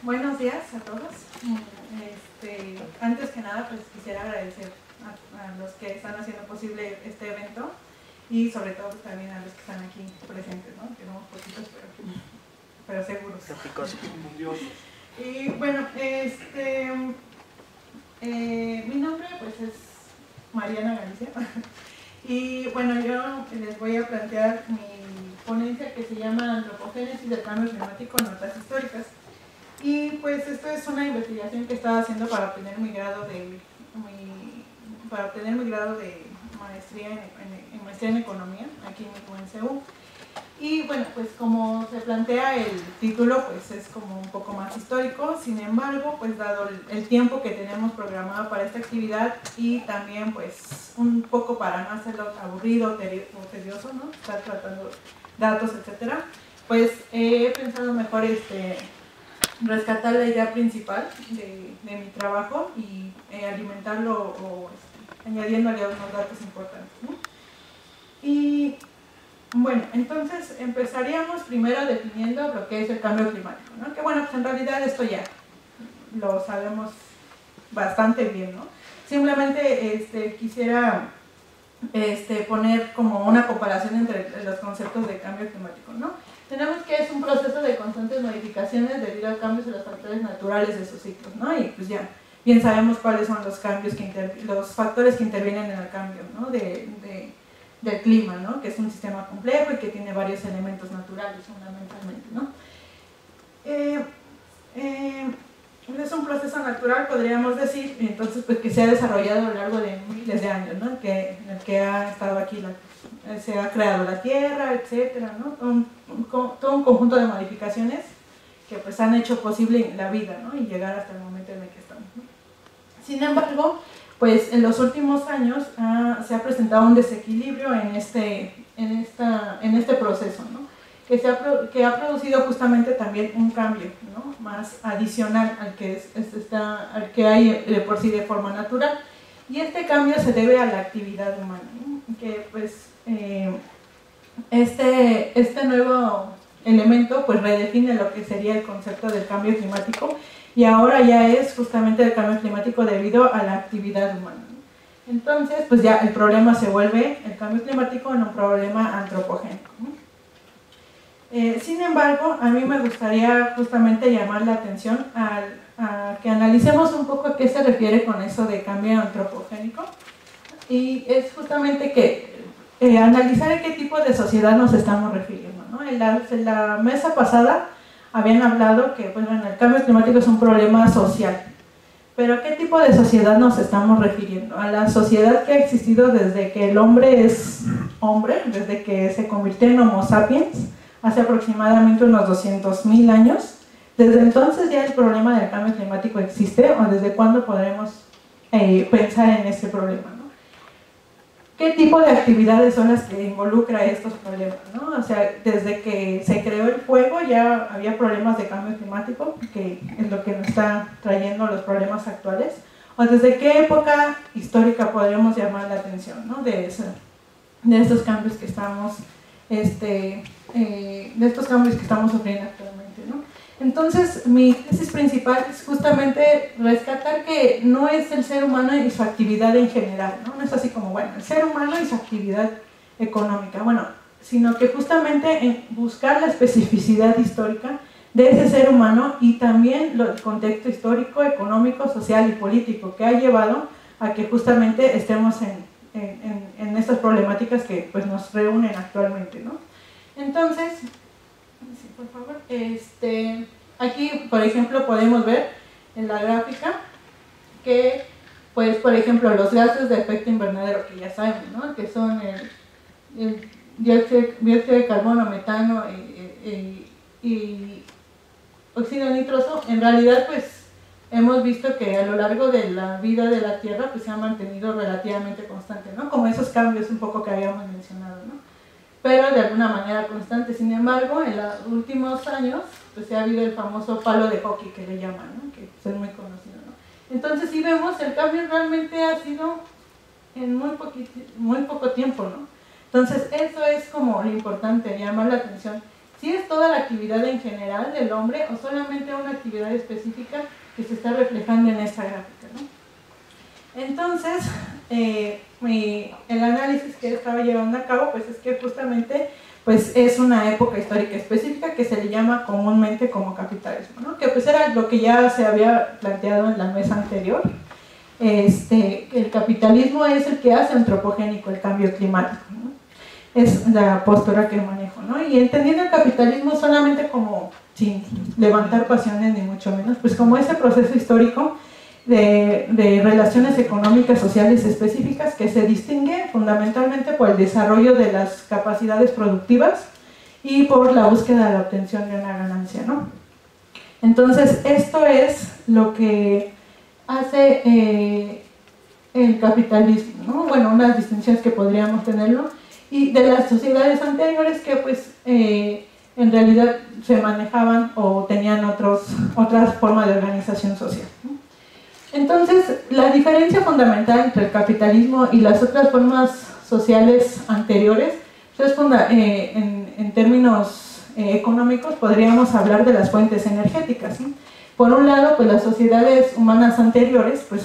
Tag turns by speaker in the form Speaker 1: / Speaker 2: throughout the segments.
Speaker 1: Buenos días a todos. Antes que nada, pues quisiera agradecer a los que están haciendo posible este evento y sobre todo pues, también a los que están aquí presentes, ¿no? Que somos poquitos, pero seguros. Y bueno, mi nombre pues es Mariana Galicia y bueno, yo les voy a plantear mi ponencia que se llama Antropogénesis del cambio climático en notas históricas. Y pues esto es una investigación que estaba haciendo para obtener mi grado de maestría en economía aquí en UNCU. Y bueno, pues como se plantea el título, pues es como un poco más histórico. Sin embargo, pues dado el tiempo que tenemos programado para esta actividad y también pues un poco para no hacerlo aburrido o tedioso, ¿no? Estar tratando datos, etcétera, pues he pensado mejor rescatar la idea principal de mi trabajo y alimentarlo o añadiéndole unos datos importantes, ¿no? Y bueno, entonces empezaríamos primero definiendo lo que es el cambio climático, ¿no? Que bueno, pues en realidad esto ya lo sabemos bastante bien, ¿no? Simplemente quisiera poner como una comparación entre los conceptos de cambio climático, ¿no? Tenemos que es un proceso de constantes modificaciones debido a cambios en los factores naturales de sus ciclos, ¿no? Y pues ya bien sabemos cuáles son los cambios los factores que intervienen en el cambio, ¿no? Del clima, ¿no? Que es un sistema complejo y que tiene varios elementos naturales fundamentalmente, ¿no? Es un proceso natural, podríamos decir, entonces pues que se ha desarrollado a lo largo de miles de años, ¿no? En el que ha estado aquí se ha creado la Tierra, etcétera, ¿no? Todo un conjunto de modificaciones que pues han hecho posible la vida, ¿no? Y llegar hasta el momento en el que estamos, ¿no? Sin embargo, pues en los últimos años se ha presentado un desequilibrio en este proceso, ¿no? Que ha producido justamente también un cambio, ¿no? Más adicional al que hay de por sí de forma natural. Y este cambio se debe a la actividad humana, ¿no? Que pues este nuevo elemento pues redefine lo que sería el concepto del cambio climático y ahora ya es justamente el cambio climático debido a la actividad humana, ¿no? Entonces pues ya el problema se vuelve el cambio climático en un problema antropogénico, ¿no? Sin embargo, a mí me gustaría justamente llamar la atención a que analicemos un poco a qué se refiere con eso de cambio antropogénico y es justamente que analizar a qué tipo de sociedad nos estamos refiriendo, ¿no? En la mesa pasada habían hablado que bueno, el cambio climático es un problema social, pero ¿a qué tipo de sociedad nos estamos refiriendo? A la sociedad que ha existido desde que el hombre es hombre, desde que se convirtió en Homo sapiens, hace aproximadamente unos 200.000 años. Desde entonces ya el problema del cambio climático existe, o desde cuándo podremos pensar en este problema, ¿no? ¿Qué tipo de actividades son las que involucra estos problemas, ¿no? O sea, desde que se creó el fuego ya había problemas de cambio climático, que es lo que nos está trayendo los problemas actuales, o desde qué época histórica podríamos llamar la atención, ¿no? De estos cambios que estamos sufriendo actualmente, ¿no? Entonces, mi tesis principal es justamente rescatar que no es el ser humano y su actividad en general, ¿no? No es así como, bueno, el ser humano y su actividad económica, bueno, sino que justamente en buscar la especificidad histórica de ese ser humano y también el contexto histórico, económico, social y político que ha llevado a que justamente estemos en estas problemáticas que pues, nos reúnen actualmente, ¿no? Entonces, sí, por favor, aquí, por ejemplo, podemos ver en la gráfica que, pues, por ejemplo, los gases de efecto invernadero, que ya sabemos, ¿no? Que son el dióxido de carbono, metano y óxido nitroso, en realidad, pues, hemos visto que a lo largo de la vida de la Tierra pues, se ha mantenido relativamente constante, ¿no? Como esos cambios un poco que habíamos mencionado, ¿no? Pero de alguna manera constante. Sin embargo, en los últimos años pues, ha habido el famoso palo de hockey que le llaman, ¿no? Que es muy conocido, ¿no? Entonces, si vemos, el cambio realmente ha sido en muy poco tiempo, ¿no? Entonces, eso es como lo importante, llamar la atención. si es toda la actividad en general del hombre o solamente una actividad específica que se está reflejando en esta gráfica, ¿no? Entonces, el análisis que estaba llevando a cabo pues es que justamente pues es una época histórica específica que se le llama comúnmente como capitalismo, ¿no? Que pues era lo que ya se había planteado en la mesa anterior. El capitalismo es el que hace antropogénico el cambio climático, ¿no? Es la postura que manejo, ¿no? Y entendiendo el capitalismo solamente como, sin levantar pasiones ni mucho menos, pues como ese proceso histórico de relaciones económicas, sociales específicas que se distingue fundamentalmente por el desarrollo de las capacidades productivas y por la búsqueda de la obtención de una ganancia, ¿no? Entonces, esto es lo que hace el capitalismo, ¿no? Bueno, unas distinciones que podríamos tenerlo, y de las sociedades anteriores que pues en realidad se manejaban o tenían otras formas de organización social, ¿no? Entonces, la diferencia fundamental entre el capitalismo y las otras formas sociales anteriores, pues, en términos económicos, podríamos hablar de las fuentes energéticas, ¿sí? Por un lado, pues las sociedades humanas anteriores pues,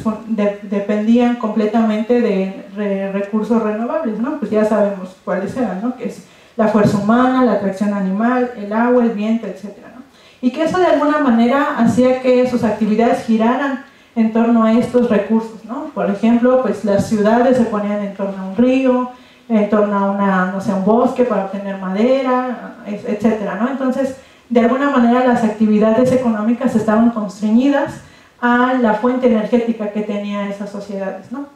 Speaker 1: dependían completamente de recursos renovables, ¿no? Pues ya sabemos cuáles eran, ¿no? Que es la fuerza humana, la atracción animal, el agua, el viento, etc., ¿no? Y que eso de alguna manera hacía que sus actividades giraran en torno a estos recursos, ¿no? Por ejemplo, pues las ciudades se ponían en torno a un río, en torno a un bosque para obtener madera, etcétera, ¿no? Entonces, de alguna manera las actividades económicas estaban constreñidas a la fuente energética que tenían esas sociedades, ¿no?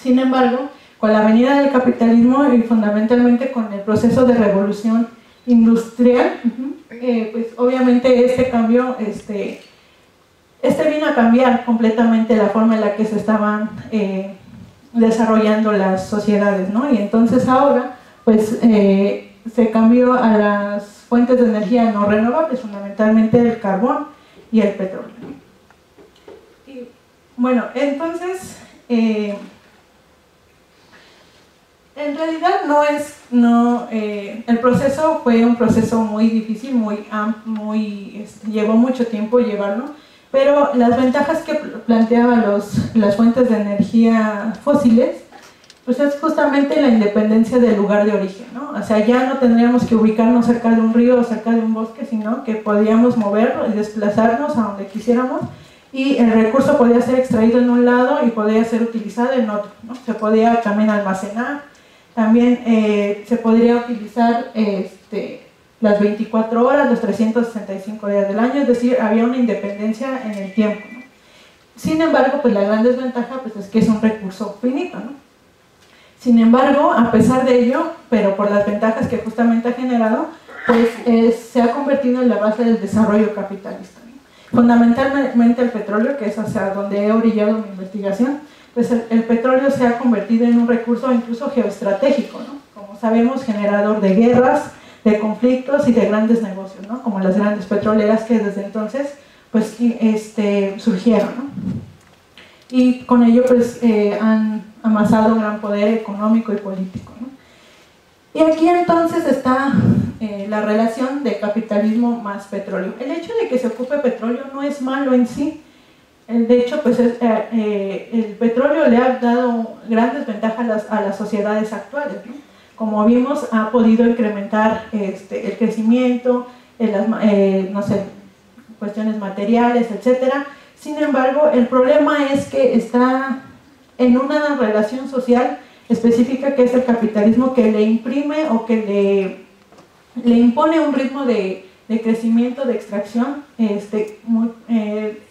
Speaker 1: Sin embargo, con la venida del capitalismo y fundamentalmente con el proceso de revolución industrial, pues obviamente este cambio, vino a cambiar completamente la forma en la que se estaban desarrollando las sociedades, ¿no? Y entonces ahora, pues, se cambió a las fuentes de energía no renovables, fundamentalmente el carbón y el petróleo. Y, bueno, entonces, en realidad el proceso fue un proceso muy difícil, llevó mucho tiempo llevarlo, pero las ventajas que planteaban las fuentes de energía fósiles pues es justamente la independencia del lugar de origen, ¿no? O sea, ya no tendríamos que ubicarnos cerca de un río o cerca de un bosque, sino que podíamos movernos y desplazarnos a donde quisiéramos y el recurso podía ser extraído en un lado y podía ser utilizado en otro, ¿no? Se podía también almacenar, también se podría utilizar las 24 horas, los 365 días del año, es decir, había una independencia en el tiempo, ¿no? Sin embargo, pues la gran desventaja pues, es que es un recurso finito, ¿no? Sin embargo, a pesar de ello, pero por las ventajas que justamente ha generado, pues se ha convertido en la base del desarrollo capitalista, ¿no? Fundamentalmente el petróleo, que es hacia donde he orillado mi investigación, pues el petróleo se ha convertido en un recurso incluso geoestratégico, ¿no? Como sabemos, generador de guerras, de conflictos y de grandes negocios, ¿no? Como las grandes petroleras que desde entonces pues, surgieron, ¿no? Y con ello pues, han amasado un gran poder económico y político, ¿no? Y aquí entonces está la relación de capitalismo más petróleo. El hecho de que se ocupe petróleo no es malo en sí. De hecho, pues el petróleo le ha dado grandes ventajas a las sociedades actuales, ¿no? Como vimos, ha podido incrementar el crecimiento, no sé, cuestiones materiales, etcétera. Sin embargo, el problema es que está en una relación social específica que es el capitalismo, que le imprime o que le impone un ritmo de crecimiento, de extracción,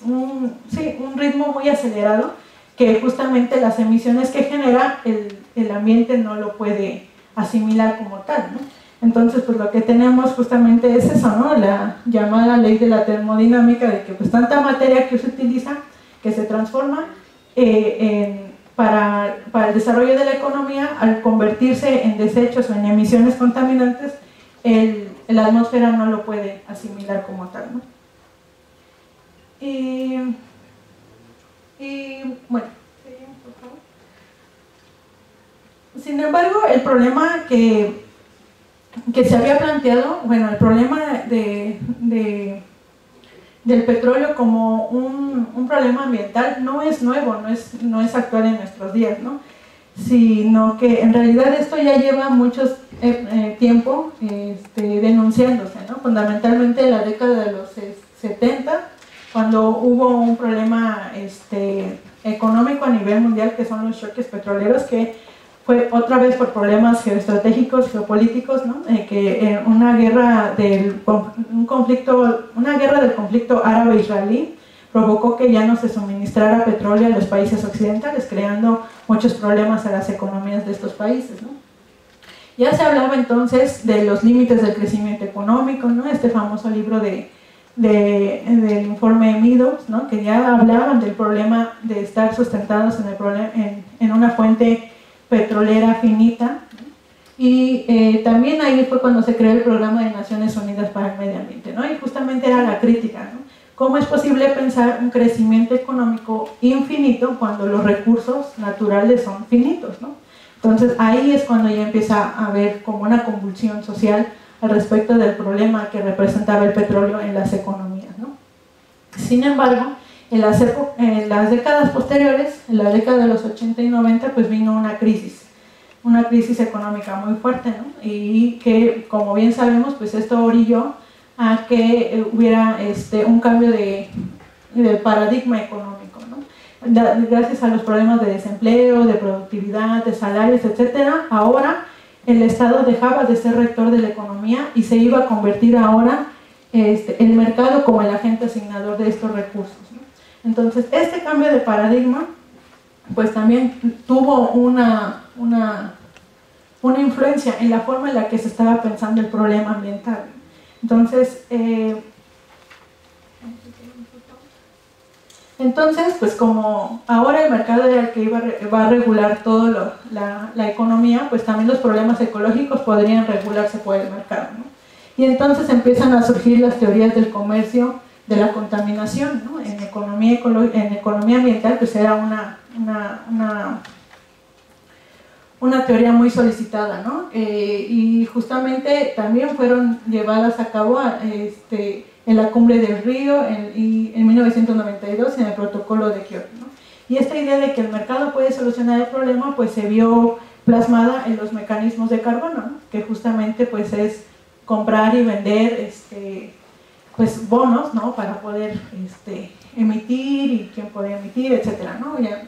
Speaker 1: un ritmo muy acelerado, que justamente las emisiones que genera el ambiente no lo puede asimilar como tal, ¿no? Entonces, pues lo que tenemos justamente es eso, ¿no? La llamada ley de la termodinámica, de que pues tanta materia que se utiliza, que se transforma para el desarrollo de la economía, al convertirse en desechos o en emisiones contaminantes, la atmósfera no lo puede asimilar como tal, ¿no? Y bueno, por favor. Sin embargo, el problema que que se había planteado, bueno, el problema del petróleo como un problema ambiental no es nuevo, no es actual en nuestros días, ¿no? Sino que en realidad esto ya lleva mucho tiempo denunciándose, ¿no? Fundamentalmente en la década de los 70, cuando hubo un problema económico a nivel mundial, que son los choques petroleros, que fue otra vez por problemas geoestratégicos, geopolíticos, ¿no? Que una guerra del conflicto árabe-israelí provocó que ya no se suministrara petróleo a los países occidentales, creando muchos problemas a las economías de estos países, ¿no? Ya se hablaba entonces de los límites del crecimiento económico, ¿no? Este famoso libro del informe Meadows, ¿no? Que ya hablaban del problema de estar sustentados en una fuente petrolera finita, ¿no? Y también ahí fue cuando se creó el Programa de Naciones Unidas para el Medio Ambiente, ¿no? Y justamente era la crítica, ¿no? ¿Cómo es posible pensar un crecimiento económico infinito cuando los recursos naturales son finitos, ¿no? Entonces ahí es cuando ya empieza a haber como una convulsión social al respecto del problema que representaba el petróleo en las economías, ¿no? Sin embargo, en las décadas posteriores, en la década de los 80 y 90, pues vino una crisis económica muy fuerte, ¿no? Y que, como bien sabemos, pues esto orilló a que hubiera un cambio de paradigma económico, ¿no? Gracias a los problemas de desempleo, de productividad, de salarios, etcétera, ahora el Estado dejaba de ser rector de la economía y se iba a convertir ahora el mercado como el agente asignador de estos recursos, ¿no? Entonces, este cambio de paradigma pues también tuvo una influencia en la forma en la que se estaba pensando el problema ambiental. Entonces, pues como ahora el mercado era el que va a regular toda la economía, pues también los problemas ecológicos podrían regularse por el mercado, ¿no? Y entonces empiezan a surgir las teorías del comercio, de la contaminación, ¿no? En economía ambiental pues era una teoría muy solicitada, ¿no? Y justamente también fueron llevadas a cabo en la Cumbre del Río en 1992 en el Protocolo de Kioto, ¿no? Y esta idea de que el mercado puede solucionar el problema pues se vio plasmada en los mecanismos de carbono, ¿no? Que justamente pues es comprar y vender pues bonos, ¿no? Para poder emitir y quién puede emitir, etcétera, ¿no? Ya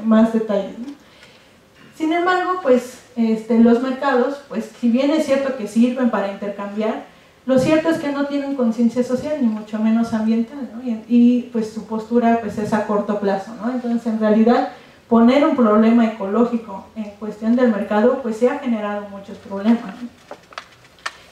Speaker 1: más detalles, ¿no? Sin embargo, pues los mercados, pues si bien es cierto que sirven para intercambiar, lo cierto es que no tienen conciencia social ni mucho menos ambiental, ¿no? Y pues su postura pues es a corto plazo, ¿no? Entonces en realidad poner un problema ecológico en cuestión del mercado pues se ha generado muchos problemas, ¿no?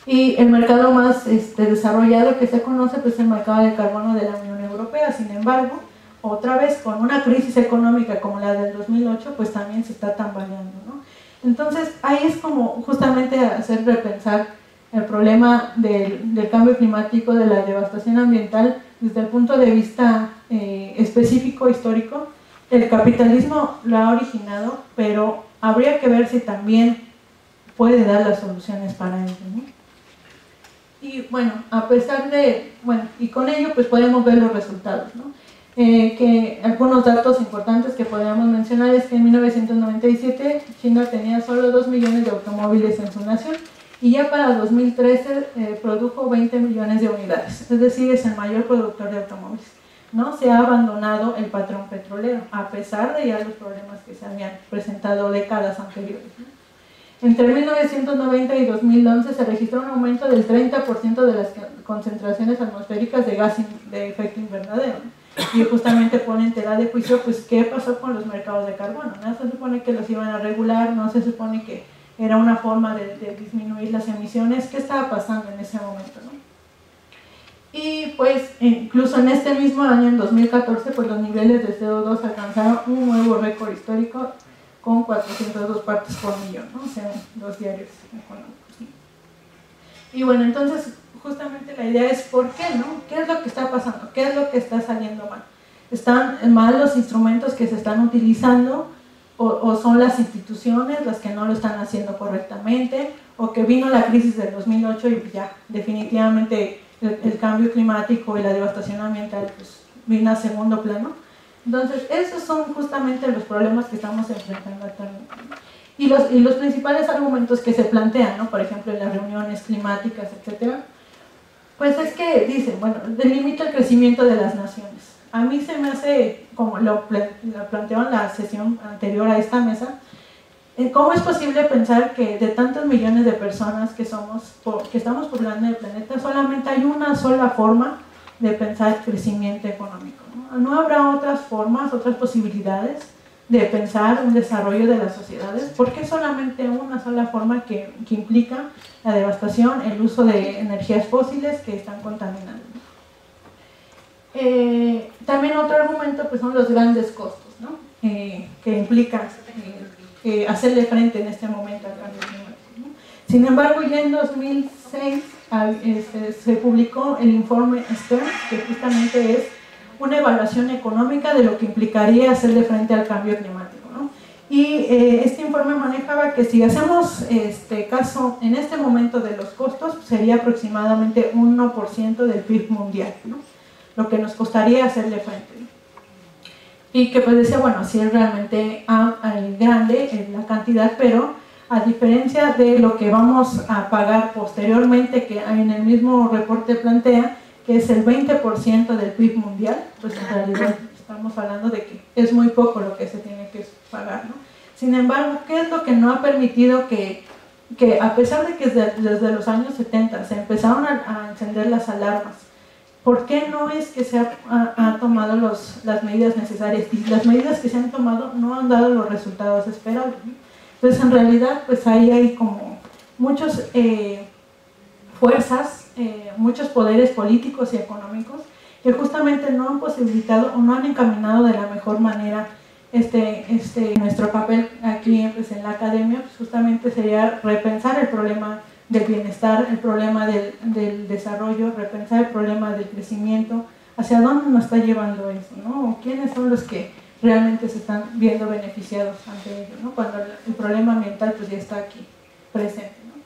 Speaker 1: Y el mercado más desarrollado que se conoce pues es el mercado de carbono de la Unión Europea. Sin embargo, otra vez con una crisis económica como la del 2008 pues también se está tambaleando, ¿no? Entonces ahí es como justamente hacer repensar el problema del cambio climático, de la devastación ambiental desde el punto de vista específico, histórico. El capitalismo lo ha originado, pero habría que ver si también puede dar las soluciones para ello, ¿no? Y bueno, a pesar de, bueno, y con ello pues podemos ver los resultados, ¿no? Que algunos datos importantes que podríamos mencionar es que en 1997 China tenía solo 2 millones de automóviles en su nación y ya para 2013 produjo 20 millones de unidades, es decir, es el mayor productor de automóviles, ¿no? Se ha abandonado el patrón petrolero, a pesar de ya los problemas que se habían presentado décadas anteriores, ¿no? Entre 1990 y 2011 se registró un aumento del 30% de las concentraciones atmosféricas de gas de efecto invernadero, ¿no? Y justamente pone en tela de juicio pues qué pasó con los mercados de carbono, ¿no? Se supone que los iban a regular, no se supone que era una forma de disminuir las emisiones. ¿Qué estaba pasando en ese momento, no? Y pues incluso en este mismo año, en 2014, pues los niveles de CO2 alcanzaron un nuevo récord histórico con 402 partes por millón, ¿no? Según los diarios económicos, ¿no? Y bueno, entonces justamente la idea es ¿por qué, no? ¿Qué es lo que está pasando? ¿Qué es lo que está saliendo mal? ¿Están mal los instrumentos que se están utilizando? ¿O son las instituciones las que no lo están haciendo correctamente? o que vino la crisis del 2008 y ya definitivamente el cambio climático y la devastación ambiental pues, vino a segundo plano. Entonces esos son justamente los problemas que estamos enfrentando actualmente. Y los principales argumentos que se plantean, ¿no? Por ejemplo en las reuniones climáticas, etcétera, pues es que dicen, bueno, delimita el crecimiento de las naciones. A mí se me hace, como lo planteó en la sesión anterior a esta mesa, ¿cómo es posible pensar que de tantos millones de personas que estamos poblando el planeta, solamente hay una sola forma de pensar crecimiento económico? ¿No habrá otras formas, otras posibilidades de pensar un desarrollo de las sociedades? ¿Por qué solamente una sola forma que implica la devastación, el uso de energías fósiles que están contaminando? También otro argumento pues, son los grandes costos, ¿no? Que implica hacerle frente en este momento al cambio climático, ¿no? Sin embargo, ya en 2006 se publicó el informe Stern, que justamente es una evaluación económica de lo que implicaría hacerle frente al cambio climático, ¿no? Y este informe manejaba que si hacemos caso en este momento de los costos, sería aproximadamente 1% del PIB mundial, ¿no? Lo que nos costaría hacerle frente, ¿no? Y que pues decía, bueno, sí es realmente grande la cantidad, pero a diferencia de lo que vamos a pagar posteriormente, que en el mismo reporte plantea, que es el 20% del PIB mundial, pues en realidad estamos hablando de que es muy poco lo que se tiene que pagar, ¿no? Sin embargo, ¿qué es lo que no ha permitido que a pesar de que desde los años 70 se empezaron a encender las alarmas, ¿por qué no es que se ha tomado las medidas necesarias? Y las medidas que se han tomado no han dado los resultados esperados, ¿no? Entonces, en realidad, pues ahí hay como muchas fuerzas, muchos poderes políticos y económicos que justamente no han posibilitado o no han encaminado de la mejor manera nuestro papel aquí pues, en la academia, pues justamente sería repensar el problema del bienestar, el problema del desarrollo, repensar el problema del crecimiento, hacia dónde nos está llevando eso, ¿no? ¿Quiénes son los que realmente se están viendo beneficiados ante ello, ¿no? Cuando el problema ambiental pues ya está aquí presente, ¿no?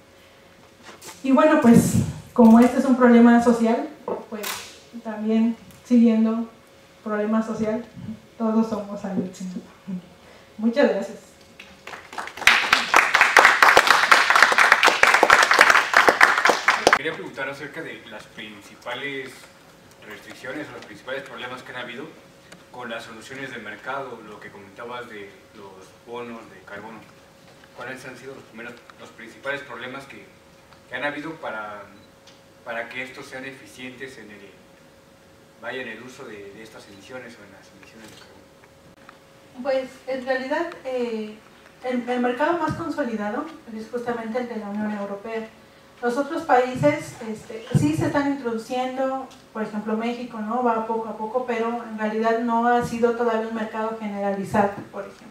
Speaker 1: Y bueno, pues como este es un problema social, pues también siguiendo problema social, todos somos Ayotzinapa. Muchas gracias.
Speaker 2: Quería preguntar acerca de las principales restricciones o los principales problemas que han habido con las soluciones de mercado, lo que comentabas de los bonos de carbono. ¿Cuáles han sido los principales problemas que han habido para que estos sean eficientes en el uso de estas emisiones o en las emisiones de carbono?
Speaker 1: Pues en realidad el mercado más consolidado es justamente el de la Unión Europea. Los otros países sí se están introduciendo, por ejemplo México, ¿no? Va poco a poco, pero en realidad no ha sido todavía un mercado generalizado, por ejemplo.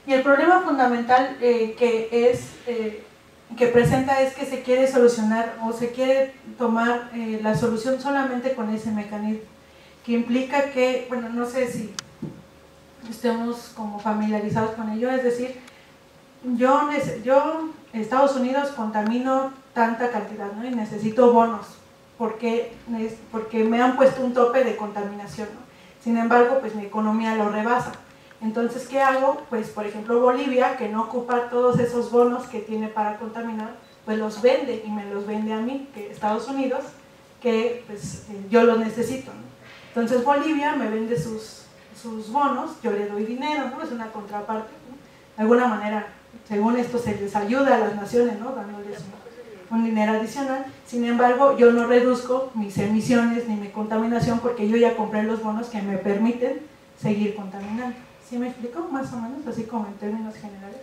Speaker 1: Y el problema fundamental que presenta es que se quiere solucionar o se quiere tomar la solución solamente con ese mecanismo, que implica que, bueno, no sé si estemos como familiarizados con ello, es decir, yo Estados Unidos contamino tanta cantidad, ¿no? Y necesito bonos porque me han puesto un tope de contaminación, ¿no? Sin embargo, pues mi economía lo rebasa. Entonces, ¿qué hago? Pues, por ejemplo, Bolivia, que no ocupa todos esos bonos que tiene para contaminar, pues los vende y me los vende a mí, que Estados Unidos, que pues yo los necesito, ¿no? Entonces Bolivia me vende sus bonos, yo le doy dinero, ¿no? Es una contraparte, ¿no? De alguna manera, según esto se les ayuda a las naciones, ¿no? Dándoles un dinero adicional. Sin embargo, yo no reduzco mis emisiones ni mi contaminación porque yo ya compré los bonos que me permiten seguir contaminando. ¿Sí me explico? Más o menos, así como en términos generales.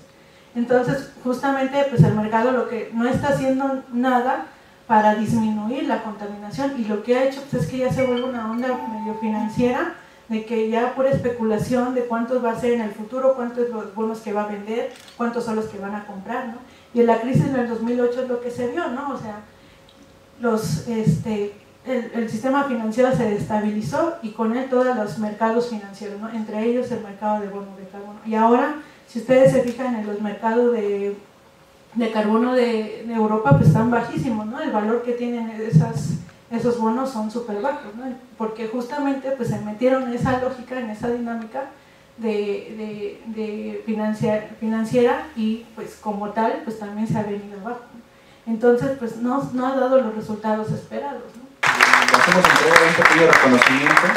Speaker 1: Entonces, justamente, pues el mercado lo que no está haciendo nada para disminuir la contaminación, y lo que ha hecho pues, es que ya se vuelve una onda medio financiera, de que ya pura especulación de cuántos va a ser en el futuro, cuántos los bonos que va a vender, cuántos son los que van a comprar, ¿no? Y en la crisis en el 2008 es lo que se vio, ¿no? O sea, el sistema financiero se destabilizó y con él todos los mercados financieros, ¿no? Entre ellos el mercado de bonos de carbono. Y ahora, si ustedes se fijan en los mercados de carbono de Europa pues están bajísimos, ¿no? El valor que tienen esos bonos son súper bajos, ¿no? Porque justamente pues se metieron en esa lógica, en esa dinámica de financiera, y pues como tal pues también se ha venido abajo, ¿no? Entonces pues no ha dado los resultados esperados, ¿no?
Speaker 3: Le hacemos entrega de un pequeño reconocimiento